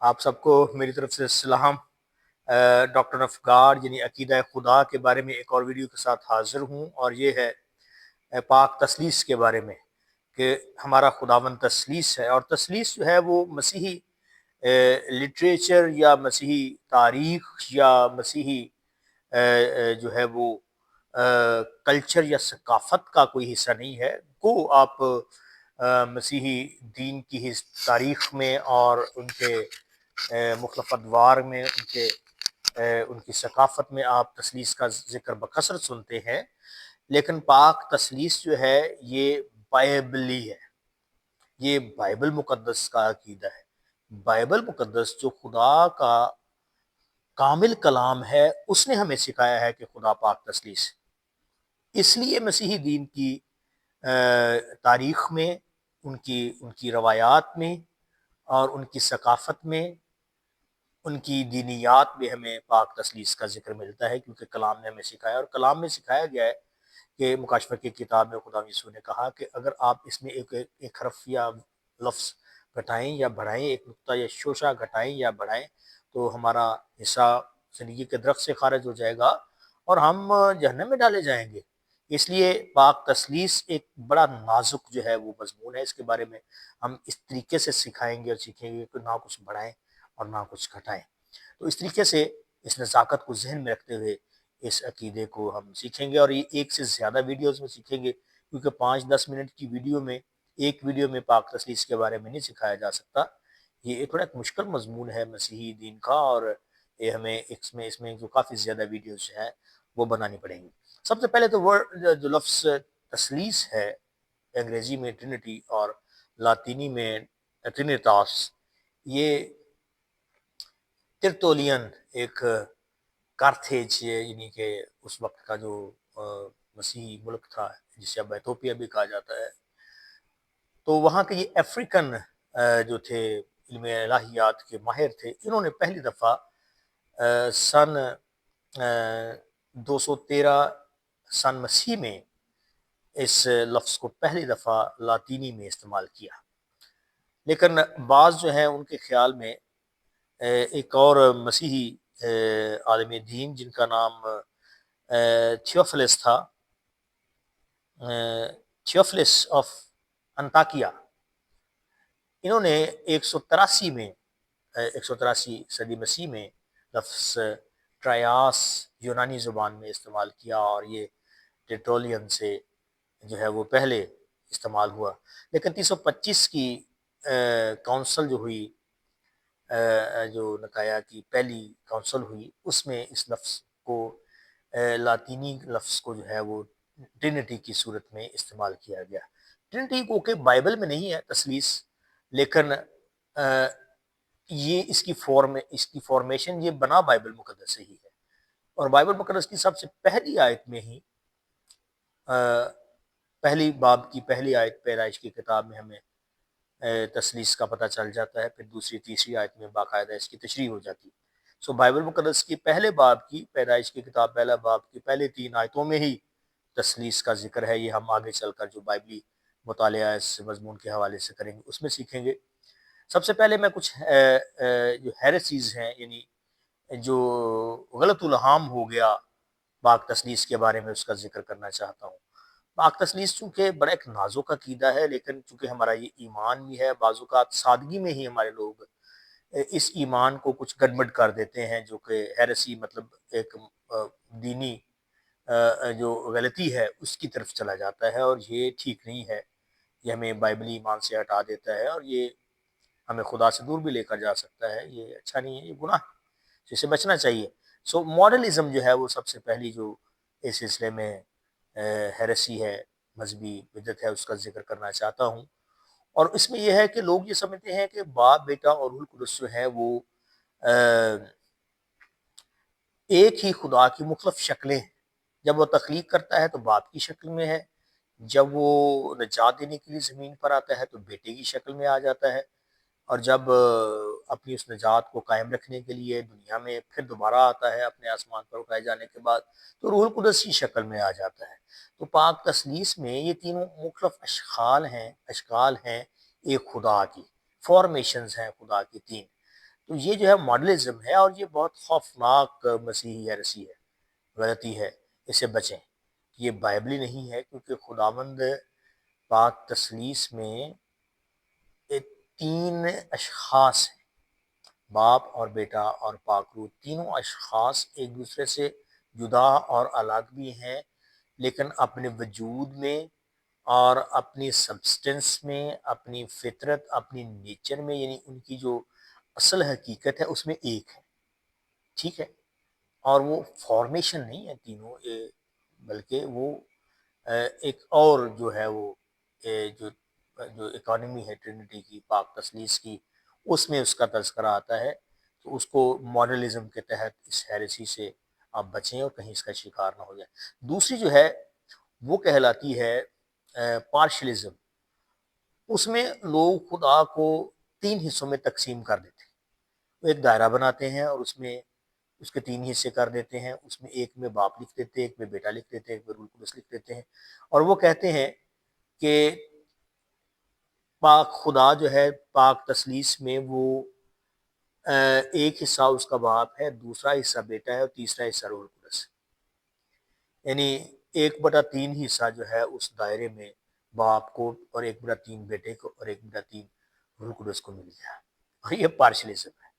آپ سب کو میری طرف سے سلام۔ ڈاکٹر آف گاڈ یعنی عقیدہ خدا کے بارے میں ایک اور ویڈیو کے ساتھ حاضر ہوں، اور یہ ہے پاک تثلیث کے بارے میں کہ ہمارا خداوند تثلیث ہے، اور تثلیث جو ہے وہ مسیحی لٹریچر یا مسیحی تاریخ یا مسیحی جو ہے وہ کلچر یا ثقافت کا کوئی حصہ نہیں ہے۔ آپ مسیحی دین کی تاریخ میں اور ان کے مختلف ادوار میں ان کی ثقافت میں آپ تثلیث کا ذکر بکثرت سنتے ہیں، لیکن پاک تثلیث جو ہے یہ بائبلی ہے، یہ بائبل مقدس کا عقیدہ ہے۔ بائبل مقدس جو خدا کا کامل کلام ہے، اس نے ہمیں سکھایا ہے کہ خدا پاک تثلیث ہے۔ اس لیے مسیحی دین کی تاریخ میں، ان کی روایات میں اور ان کی ثقافت میں، ان کی دینیات میں ہمیں پاک تثلیث کا ذکر ملتا ہے، کیونکہ کلام نے ہمیں سکھایا، اور کلام میں سکھایا گیا ہے کہ مکاشفہ کی کتاب میں خدا یسوع نے کہا کہ اگر آپ اس میں ایک حرف یا لفظ گھٹائیں یا بڑھائیں، ایک نقطہ یا شوشہ گھٹائیں یا بڑھائیں، تو ہمارا حصہ زندگی کے درخت سے خارج ہو جائے گا اور ہم جہنم میں ڈالے جائیں گے۔ اس لیے پاک تثلیث ایک بڑا نازک جو ہے وہ مضمون ہے۔ اس کے بارے میں ہم اس طریقے سے سکھائیں گے اور سیکھیں گے کہ نہ کچھ بڑھائیں اور نہ کچھ گھٹائیں۔ تو اس طریقے سے اس نزاکت کو ذہن میں رکھتے ہوئے اس عقیدے کو ہم سیکھیں گے، اور یہ ایک سے زیادہ ویڈیوز میں سیکھیں گے، کیونکہ 5-10 منٹ کی ویڈیو میں، ایک ویڈیو میں پاک تثلیث کے بارے میں نہیں سکھایا جا سکتا۔ یہ تھوڑا ایک مشکل مضمون ہے مسیحی دین کا، اور یہ ہمیں اس میں جو کافی زیادہ ویڈیوز ہیں وہ بنانی پڑیں گی۔ سب سے پہلے تو جو لفظ تثلیث ہے، انگریزی میں ٹرینٹی اور لاطینی میں ٹرینیٹاس، یہ ترتولین ایک کارتھیج یعنی کہ اس وقت کا جو مسیحی ملک تھا، جسے اب ایتھوپیا بھی کہا جاتا ہے، تو وہاں کے یہ افریقن جو تھے، علم الہیات کے ماہر تھے، انہوں نے پہلی دفعہ سن 213 سن مسیح میں اس لفظ کو پہلی دفعہ لاطینی میں استعمال کیا۔ لیکن بعض جو ہیں ان کے خیال میں ایک اور مسیحی عالم دین جن کا نام تھیوفلس تھا، تھیوفلس آف انطاکیہ، انہوں نے 183 صدی مسیح میں لفظ ٹرائاس یونانی زبان میں استعمال کیا، اور یہ ٹرٹولین سے جو ہے وہ پہلے استعمال ہوا۔ لیکن 325 کی کونسل جو ہوئی، جو نکایا کی پہلی کونسل ہوئی، اس میں اس لفظ کو لاطینی لفظ کو جو ہے وہ ٹرینٹی کی صورت میں استعمال کیا گیا۔ ٹرینٹی کو کہ بائبل میں نہیں ہے تثلیث، لیکن یہ اس کی فارمیشن یہ بنا بائبل مقدس سے ہی ہے، اور بائبل مقدس کی سب سے پہلی آیت میں ہی پہلی باب کی پہلی آیت پیدائش کی کتاب میں ہمیں تثلیث کا پتہ چل جاتا ہے، پھر دوسری تیسری آیت میں باقاعدہ اس کی تشریح ہو جاتی ہے۔ بائبل مقدس کی پہلے باب کی پیدائش کی کتاب پہلا باب کی پہلے 3 آیتوں میں ہی تثلیث کا ذکر ہے۔ یہ ہم آگے چل کر جو بائبلی مطالعہ اس مضمون کے حوالے سے کریں گے اس میں سیکھیں گے۔ سب سے پہلے میں کچھ جو ہیریسیز ہیں، یعنی جو غلط الہام ہو گیا پاک تثلیث کے بارے میں، اس کا ذکر کرنا چاہتا ہوں۔ پاک تثلیث چونکہ بڑا ایک نازک عقیدہ ہے، لیکن چونکہ ہمارا یہ ایمان بھی ہے، بعض اوقات سادگی میں ہی ہمارے لوگ اس ایمان کو کچھ گڑبڑ کر دیتے ہیں، جو کہ ہیریسی مطلب ایک دینی جو غلطی ہے اس کی طرف چلا جاتا ہے، اور یہ ٹھیک نہیں ہے۔ یہ ہمیں بائبلی ایمان سے ہٹا دیتا ہے، اور یہ ہمیں خدا سے دور بھی لے کر جا سکتا ہے۔ یہ اچھا نہیں ہے، یہ گناہ ہے، اس سے بچنا چاہیے۔ ماڈرنزم جو ہے وہ سب سے پہلی جو اس سلسلے میں ہیریسی ہے، مذہبی بدعت ہے، اس کا ذکر کرنا چاہتا ہوں۔ اور اس میں یہ ہے کہ لوگ یہ سمجھتے ہیں کہ باپ، بیٹا اور روح القدس جو ہے وہ ایک ہی خدا کی مختلف شکلیں ہیں۔ جب وہ تخلیق کرتا ہے تو باپ کی شکل میں ہے، جب وہ نجات دینے کے لیے زمین پر آتا ہے تو بیٹے کی شکل میں آ جاتا ہے، اور جب اپنی اس نجات کو قائم رکھنے کے لیے دنیا میں پھر دوبارہ آتا ہے اپنے آسمان پر اٹھائے جانے کے بعد، تو روح القدس کی شکل میں آ جاتا ہے۔ تو پاک تثلیث میں یہ تینوں مختلف اشکال ہیں ایک خدا کی، فارمیشنز ہیں خدا کی 3۔ تو یہ جو ہے ماڈلزم ہے، اور یہ بہت خوفناک مسیحی ہیرسی ہے، غلطی ہے، اس سے بچیں۔ یہ بائبلی نہیں ہے، کیونکہ خداوند پاک تثلیث میں تین اشخاص ہیں، باپ اور بیٹا اور پاک روح، تینوں اشخاص ایک دوسرے سے جدا اور الگ بھی ہیں، لیکن اپنے وجود میں اور اپنی سبسٹنس میں، اپنی فطرت، اپنی نیچر میں، یعنی ان کی جو اصل حقیقت ہے اس میں ایک ہے، ٹھیک ہے۔ اور وہ فارمیشن نہیں ہے تینوں، بلکہ وہ ایک اور جو ہے وہ جو جو اکانومی ہے ٹرینٹی کی، پاک تثلیث کی، اس میں اس کا تذکرہ آتا ہے۔ تو اس کو ماڈرنزم کے تحت اس ہیریسی سے آپ بچیں اور کہیں اس کا شکار نہ ہو جائیں۔ دوسری جو ہے وہ کہلاتی ہے پارشلزم۔ اس میں لوگ خدا کو تین حصوں میں تقسیم کر دیتے ہیں، وہ ایک دائرہ بناتے ہیں اور اس میں اس کے تین حصے کر دیتے ہیں، اس میں ایک میں باپ لکھ دیتے ہیں، ایک میں بیٹا لکھ دیتے ہیں، ایک میں روح القدس لکھ دیتے ہیں، اور وہ کہتے ہیں کہ پاک خدا جو ہے پاک تثلیث میں وہ ایک حصہ اس کا باپ ہے، دوسرا حصہ بیٹا ہے، اور تیسرا حصہ روح القدس ہے۔ یعنی 1/3 حصہ جو ہے اس دائرے میں باپ کو، اور 1/3 بیٹے کو، اور 1/3 روح القدس کو مل گیا، اور یہ پارشلزم ہے۔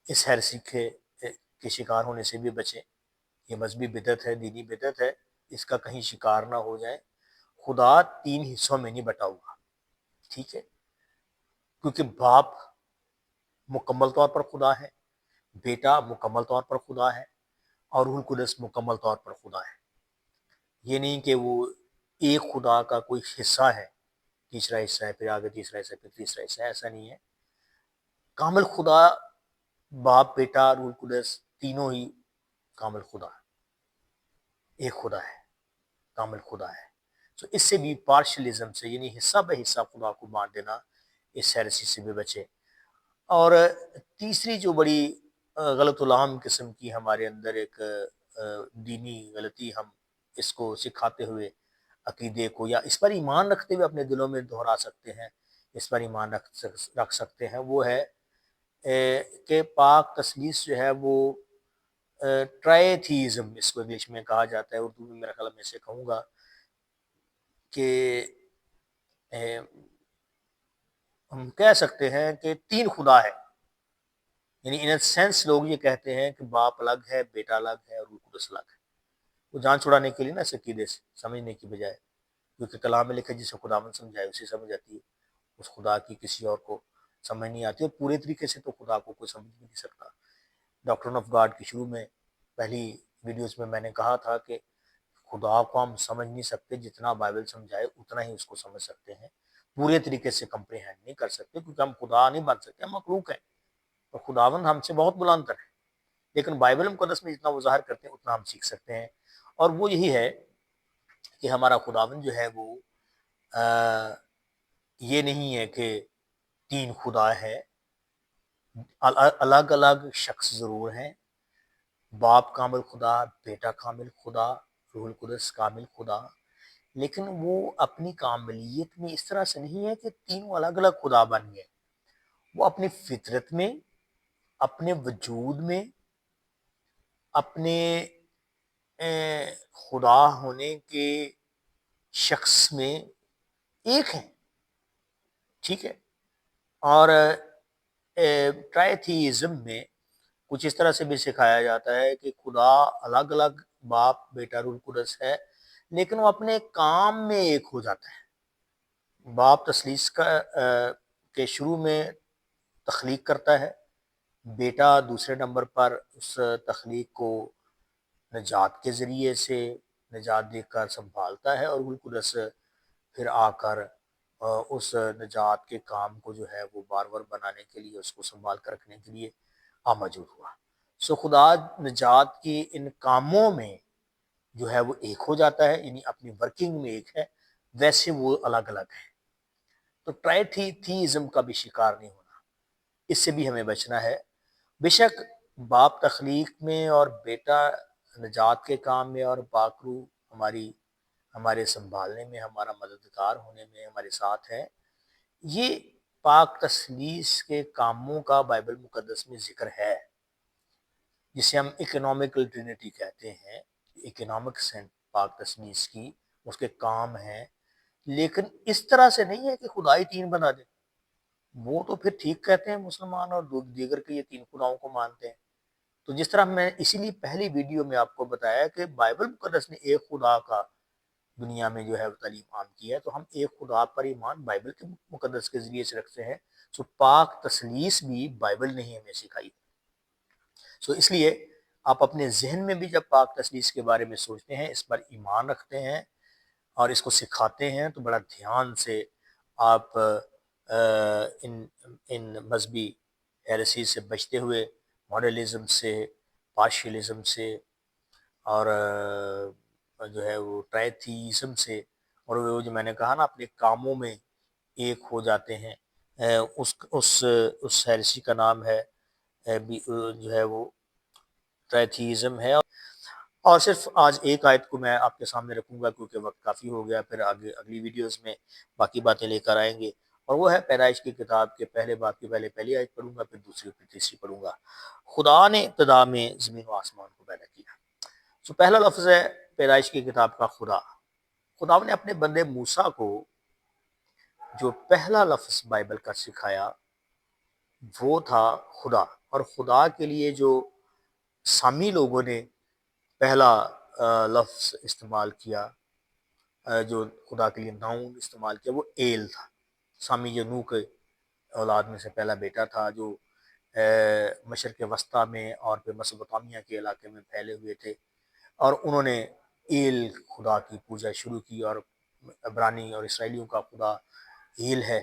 اس ہیرسی کے شکار ہونے سے بھی بچیں، یہ مذہبی بدعت ہے، دینی بدعت ہے، اس کا کہیں شکار نہ ہو جائیں۔ خدا تین حصوں میں نہیں بٹا ہوا، ٹھیک ہے، کیونکہ باپ مکمل طور پر خدا ہے، بیٹا مکمل طور پر خدا ہے، اور روح القدس مکمل طور پر خدا ہے۔ یہ نہیں کہ وہ ایک خدا کا کوئی حصہ ہے، تیسرا حصہ ہے، پھر آگے تیسرا حصہ، پھر تیسرا حصہ، ایسا نہیں ہے۔ کامل خدا باپ، بیٹا، روح القدس، تینوں ہی کامل خدا ہے، ایک خدا ہے، کامل خدا ہے۔ تو اس سے بھی پارشلزم سے، یعنی حصہ بہ حصہ خدا کو بانٹ دینا، اس ہیرسی سے بھی بچے۔ اور تیسری جو بڑی غلط العام قسم کی ہمارے اندر ایک دینی غلطی، ہم اس کو سکھاتے ہوئے عقیدے کو، یا اس پر ایمان رکھتے ہوئے اپنے دلوں میں دہرا سکتے ہیں، اس پر ایمان رکھ سکتے ہیں، وہ ہے کہ پاک تثلیث جو ہے وہ ٹرائیتھیزم، اس کو انگلش میں کہا جاتا ہے، اردو میں میرا خیال میں سے کہوں گا کہ ہم کہہ سکتے ہیں کہ تین خدا ہے۔ یعنی ان سینس لوگ یہ کہتے ہیں کہ باپ الگ ہے، بیٹا الگ ہے، اور روح القدس الگ ہے۔ وہ جان چھڑانے کے لیے نا اس عقیدے سے سمجھنے کی بجائے، کیونکہ کلام میں لکھا ہے جسے خداوند سمجھائے اسے سمجھ آتی ہے، اس خدا کی کسی اور کو سمجھ نہیں آتی، اور پورے طریقے سے تو خدا کو کوئی سمجھ بھی نہیں سکتا۔ ڈاکٹرن آف گاڈ کی شروع میں پہلی ویڈیوز میں نے کہا تھا کہ خدا کو ہم سمجھ نہیں سکتے، جتنا بائبل سمجھائے اتنا ہی اس کو سمجھ سکتے ہیں، پورے طریقے سے کمپریہینڈ نہیں کر سکتے، کیونکہ ہم خدا نہیں بن سکتے، ہم مخلوق ہیں، اور خداوند ہم سے بہت بلند ہے۔ لیکن بائبل مقدس میں جتنا وہ ظاہر کرتے ہیں اتنا ہم سیکھ سکتے ہیں، اور وہ یہی ہے کہ ہمارا خداوند جو ہے وہ یہ نہیں ہے کہ تین خدا ہے، الگ الگ شخص ضرور ہیں، باپ کامل خدا، بیٹا کامل خدا، روح القدس کامل خدا، لیکن وہ اپنی کاملیت میں اس طرح سے نہیں ہے کہ تینوں الگ الگ خدا بن گئے۔ وہ اپنی فطرت میں، اپنے وجود میں، اپنے خدا ہونے کے شخص میں ایک ہیں، ٹھیک ہے۔ اور ٹرائیتھیزم میں کچھ اس طرح سے بھی سکھایا جاتا ہے کہ خدا الگ الگ باپ، بیٹا، روح القدس ہے، لیکن وہ اپنے کام میں ایک ہو جاتا ہے۔ باپ تثلیث کے شروع میں تخلیق کرتا ہے، بیٹا دوسرے نمبر پر اس تخلیق کو نجات کے ذریعے سے نجات دے کر سنبھالتا ہے، اور روح القدس پھر آ کر اس نجات کے کام کو جو ہے وہ بار بار بنانے کے لیے، اس کو سنبھال کر رکھنے کے لیے موجود ہوا۔ سو خدا نجات کی ان کاموں میں جو ہے وہ ایک ہو جاتا ہے، یعنی اپنی ورکنگ میں ایک ہے، ویسے وہ الگ الگ ہے۔ تو ٹرائیتھیزم کا بھی شکار نہیں ہونا، اس سے بھی ہمیں بچنا ہے۔ بے شک باپ تخلیق میں، اور بیٹا نجات کے کام میں، اور پاک روح ہمارے سنبھالنے میں، ہمارا مددگار ہونے میں ہمارے ساتھ ہے۔ یہ پاک تثلیث کے کاموں کا بائبل مقدس میں ذکر ہے، جسے ہم اکنامکل ٹرینٹی کہتے ہیں۔ اکنامکس ہیں پاک تثلیث کی، اس کے کام ہیں، لیکن اس طرح سے نہیں ہے کہ خدا ہی تین بنا دے۔ وہ تو پھر ٹھیک کہتے ہیں مسلمان اور دیگر کے یہ تین خداؤں کو مانتے ہیں۔ تو جس طرح میں اسی لیے پہلی ویڈیو میں آپ کو بتایا کہ بائبل مقدس نے ایک خدا کا دنیا میں جو ہے وہ تعلیم عام کی ہے، تو ہم ایک خدا پر ایمان بائبل کے مقدس کے ذریعے سے رکھتے ہیں۔ سو پاک تثلیث بھی بائبل نے ہی ہمیں سکھائی۔ سو اس لیے آپ اپنے ذہن میں بھی جب پاک تثلیث کے بارے میں سوچتے ہیں، اس پر ایمان رکھتے ہیں اور اس کو سکھاتے ہیں، تو بڑا دھیان سے آپ ان مذہبی ہیریسی سے بچتے ہوئے، ماڈرنزم سے، پارشلزم سے، اور جو ہے وہ ٹرائتھیزم سے، اور وہ جو میں نے کہا نا اپنے کاموں میں ایک ہو جاتے ہیں۔ اس ہیریسی کا نام ہے جو ہے وہ ٹرائتھیزم ہے۔ اور صرف آج ایک آیت کو میں آپ کے سامنے رکھوں گا کیونکہ وقت کافی ہو گیا، پھر آگے اگلی ویڈیوز میں باقی باتیں لے کر آئیں گے، اور وہ ہے پیدائش کی کتاب کے پہلے باب کی پہلی آیت پڑھوں گا، پھر دوسری، پھر تیسری پڑھوں گا۔ خدا نے ابتدا میں زمین و آسمان کو پیدا کیا۔ پہلا لفظ ہے پیدائش کی کتاب کا خدا۔ خدا نے اپنے بندے موسیٰ کو جو پہلا لفظ بائبل کا سکھایا وہ تھا خدا، اور خدا کے لیے جو سامی لوگوں نے پہلا لفظ استعمال کیا، جو خدا کے لیے ناؤن استعمال کیا، وہ ایل تھا۔ سامی جو نوح کے اولاد میں سے پہلا بیٹا تھا، جو مشرق وسطیٰ میں اور پھر میسوپوٹامیہ کے علاقے میں پھیلے ہوئے تھے، اور انہوں نے ایل خدا کی پوجا شروع کی، اور عبرانی اور اسرائیلیوں کا خدا ایل ہے۔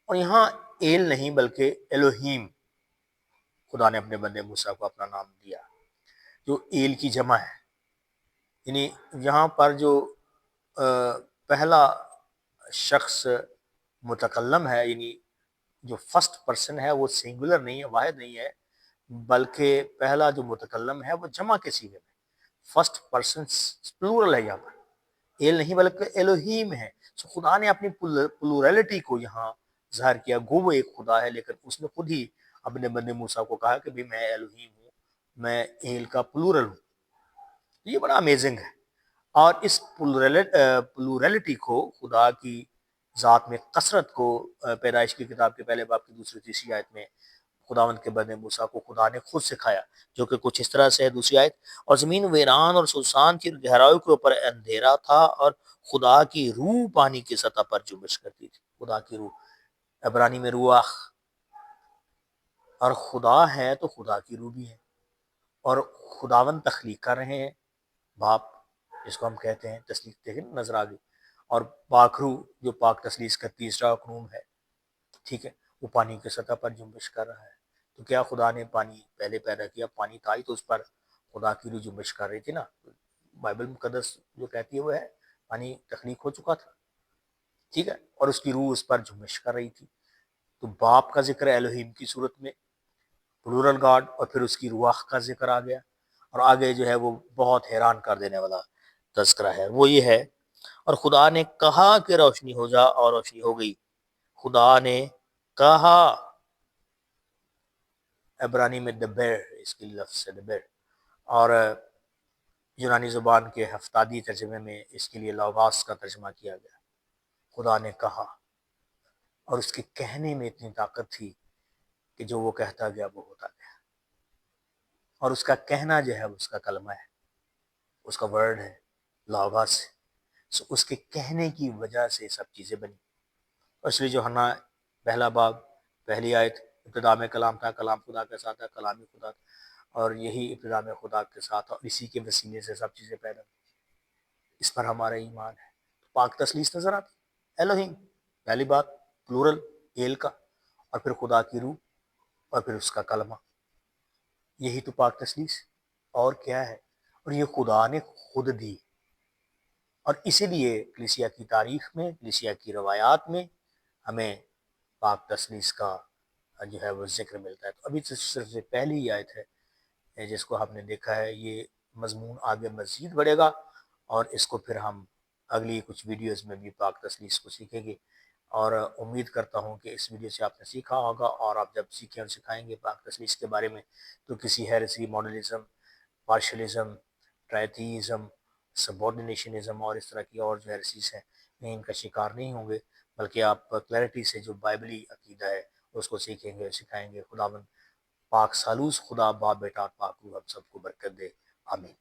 اور یہاں ایل نہیں بلکہ الوہیم، خدا نے اپنے بندے موسیٰ کو اپنا نام دیا، جو ایل کی جمع ہے۔ یعنی یہاں پر جو پہلا شخص متکلم ہے، یعنی جو فرسٹ پرسن ہے، وہ سنگولر نہیں ہے، واحد نہیں ہے، بلکہ پہلا جو متکلم ہے وہ جمع کے صیغے میں، فرسٹ پرسن پلورل ہے یہاں پر، ایل نہیں بلکہ الوہیم ہے۔ سو خدا نے اپنی پلورلٹی کو یہاں ظاہر کیا، گو وہ ایک خدا ہے، لیکن اس نے خود ہی اپنے بندے موسیٰ کو کہا کہ بھی میں الوہیم ہوں، میں ایل کا پلورل ہوں۔ یہ بڑا امیزنگ ہے، اور اس پلورلٹی کو، خدا کی ذات میں کثرت کو، پیدائش کی کتاب کے پہلے باب کی دوسری تیسری آیت میں خداوند کے بندے موسیٰ کو خدا نے خود سکھایا، جو کہ کچھ اس طرح سے ہے۔ دوسری آیت، اور زمین ویران اور سنسان کی گہرائیوں کے اوپر اندھیرا تھا، اور خدا کی روح پانی کی سطح پر جنبش کرتی تھی۔ خدا کی روح، عبرانی میں رواح، اور خدا ہے تو خدا کی روح بھی ہے، اور خداوند تخلیق کر رہے ہیں، باپ جس کو ہم کہتے ہیں تسلیث، دیکھیں نظر آ گئی، اور پاک روح جو پاک تثلیث کا تیسرا قانون ہے، ٹھیک ہے، وہ پانی کی سطح پر جنبش کر رہا ہے۔ تو کیا خدا نے پانی پہلے پیدا کیا؟ پانی تھا ہی تو اس پر خدا کی روح جنبش کر رہی تھی نا۔ بائبل مقدس جو کہتی ہے وہ ہے پانی تخلیق ہو چکا تھا، ٹھیک ہے، اور اس کی روح اس پر جنبش کر رہی تھی۔ تو باپ کا ذکر الوہیم کی صورت میں، پلورل گاڈ، اور پھر اس کی رواح کا ذکر آ گیا، اور آگے جو ہے وہ بہت حیران کر دینے والا تذکرہ ہے، وہ یہ ہے، اور خدا نے کہا کہ روشنی ہو جا، اور روشنی ہو گئی۔ خدا نے کہا، عبرانی میں دبر اس کی لفظ ہے، دبر، اور یونانی زبان کے ہفتادی ترجمے میں اس کے لیے لاغاس کا ترجمہ کیا گیا۔ خدا نے کہا، اور اس کے کہنے میں اتنی طاقت تھی کہ جو وہ کہتا گیا وہ ہوتا گیا، اور اس کا کہنا جو ہے اس کا کلمہ ہے، اس کا ورڈ ہے، لاغاس ہے۔ سو اس کے کہنے کی وجہ سے سب چیزیں بنی، اور اس لیے جو ہنا پہلا باب پہلی آیت، ابتدا میں کلام تھا، کلام خدا کے ساتھ تھا، کلام ہی خدا تھا، اور یہی ابتدا میں خدا کے ساتھ، اور اسی کے وسیلے سے سب چیزیں پیدا ہوئی۔ اس پر ہمارا ایمان ہے۔ پاک تثلیث نظر آتی، الوہیم پہلی بات، پلورل ایل کا، اور پھر خدا کی روح، اور پھر اس کا کلمہ، یہی تو پاک تثلیث، اور کیا ہے؟ اور یہ خدا نے خود دی، اور اسی لیے کلیسیا کی تاریخ میں، کلیسیا کی روایات میں ہمیں پاک تثلیث کا جو ہے وہ ذکر ملتا ہے۔ تو ابھی صرف پہلی ہی آیت ہے جس کو ہم نے دیکھا ہے، یہ مضمون آگے مزید بڑھے گا، اور اس کو پھر ہم اگلی کچھ ویڈیوز میں بھی پاک تثلیث کو سیکھیں گے۔ اور امید کرتا ہوں کہ اس ویڈیو سے آپ نے سیکھا ہوگا، اور آپ جب سیکھیں اور سکھائیں گے پاک تثلیث کے بارے میں تو کسی ہیرسی، ماڈلزم، پارشلزم، ٹرائتھیزم، سبارڈینیشنزم اور اس طرح کی اور جو ہیرسیز ہیں ان کا شکار نہیں ہوں گے، بلکہ آپ کلیئرٹی سے جو بائبلی عقیدہ ہے اس کو سیکھیں گے اور سکھائیں گے۔ خداوند پاک سالوس خدا باپ بیٹا اور پاک روح ہم سب کو برکت دے، آمین۔